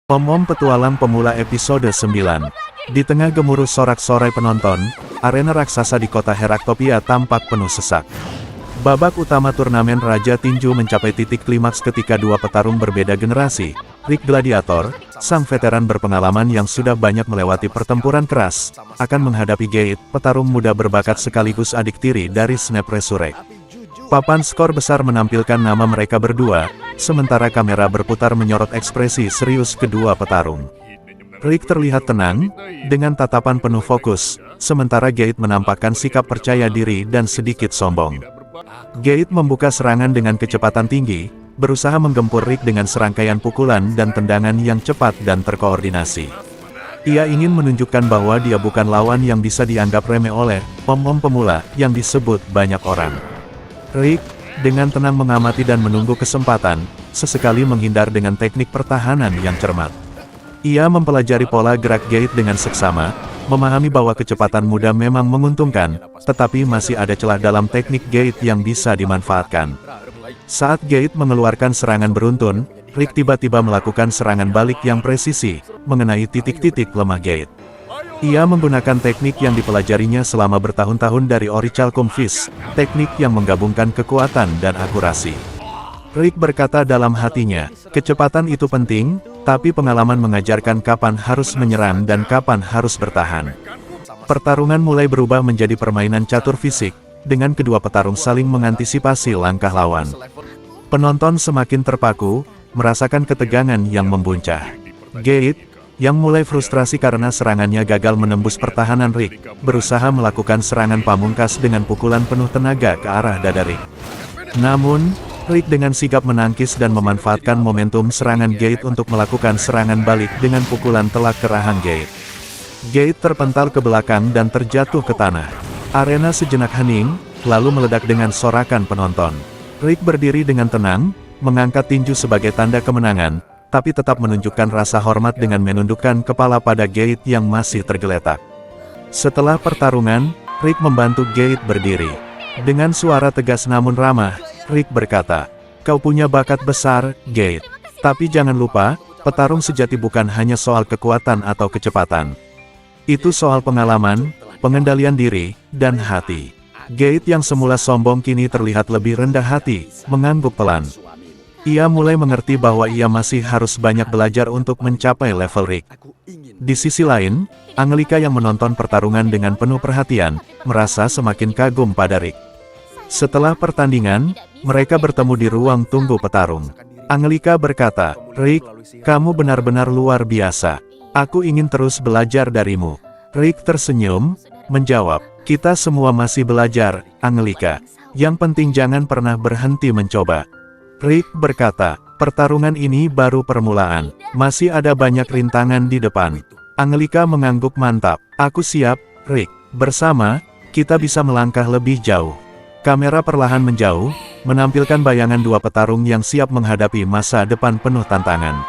Om-om Petualang Pemula episode 9. Di tengah gemuruh sorak-sorai penonton, arena raksasa di kota Heraktopia tampak penuh sesak. Babak utama turnamen Raja Tinju mencapai titik klimaks ketika dua petarung berbeda generasi, Rick Gladiator, sang veteran berpengalaman yang sudah banyak melewati pertempuran keras, akan menghadapi Gate, petarung muda berbakat sekaligus adik tiri dari Snap Resurrect. Papan skor besar menampilkan nama mereka berdua, sementara kamera berputar menyorot ekspresi serius kedua petarung. Rick terlihat tenang, dengan tatapan penuh fokus, sementara Gate menampakkan sikap percaya diri dan sedikit sombong. Gate membuka serangan dengan kecepatan tinggi, berusaha menggempur Rick dengan serangkaian pukulan dan tendangan yang cepat dan terkoordinasi. Ia ingin menunjukkan bahwa dia bukan lawan yang bisa dianggap remeh oleh om-om pemula yang disebut banyak orang. Rick, dengan tenang mengamati dan menunggu kesempatan, sesekali menghindar dengan teknik pertahanan yang cermat. Ia mempelajari pola gerak Gate dengan seksama, memahami bahwa kecepatan muda memang menguntungkan, tetapi masih ada celah dalam teknik Gate yang bisa dimanfaatkan. Saat Gate mengeluarkan serangan beruntun, Rick tiba-tiba melakukan serangan balik yang presisi, mengenai titik-titik lemah Gate. Ia menggunakan teknik yang dipelajarinya selama bertahun-tahun dari Orichalcum Fist, teknik yang menggabungkan kekuatan dan akurasi. Rick berkata dalam hatinya, kecepatan itu penting, tapi pengalaman mengajarkan kapan harus menyerang dan kapan harus bertahan. Pertarungan mulai berubah menjadi permainan catur fisik, dengan kedua petarung saling mengantisipasi langkah lawan. Penonton semakin terpaku, merasakan ketegangan yang membuncah. Gate, yang mulai frustrasi karena serangannya gagal menembus pertahanan Rick, berusaha melakukan serangan pamungkas dengan pukulan penuh tenaga ke arah dada Rick. Namun, Rick dengan sigap menangkis dan memanfaatkan momentum serangan Gate untuk melakukan serangan balik dengan pukulan telak ke rahang Gate. Gate terpental ke belakang dan terjatuh ke tanah. Arena sejenak hening, lalu meledak dengan sorakan penonton. Rick berdiri dengan tenang, mengangkat tinju sebagai tanda kemenangan, tapi tetap menunjukkan rasa hormat dengan menundukkan kepala pada Gate yang masih tergeletak. Setelah pertarungan, Rick membantu Gate berdiri. Dengan suara tegas namun ramah, Rick berkata, "Kau punya bakat besar, Gate. Tapi jangan lupa, petarung sejati bukan hanya soal kekuatan atau kecepatan. Itu soal pengalaman, pengendalian diri, dan hati." Gate yang semula sombong kini terlihat lebih rendah hati, mengangguk pelan. Ia mulai mengerti bahwa ia masih harus banyak belajar untuk mencapai level Rick. Di sisi lain, Angelika yang menonton pertarungan dengan penuh perhatian, merasa semakin kagum pada Rick. Setelah pertandingan, mereka bertemu di ruang tunggu petarung. Angelika berkata, "Rick, kamu benar-benar luar biasa. Aku ingin terus belajar darimu." Rick tersenyum, menjawab, "Kita semua masih belajar, Angelika. Yang penting jangan pernah berhenti mencoba." Rick berkata, "Pertarungan ini baru permulaan. Masih ada banyak rintangan di depan." Angelika mengangguk mantap. "Aku siap, Rick. Bersama, kita bisa melangkah lebih jauh." Kamera perlahan menjauh, menampilkan bayangan dua petarung yang siap menghadapi masa depan penuh tantangan.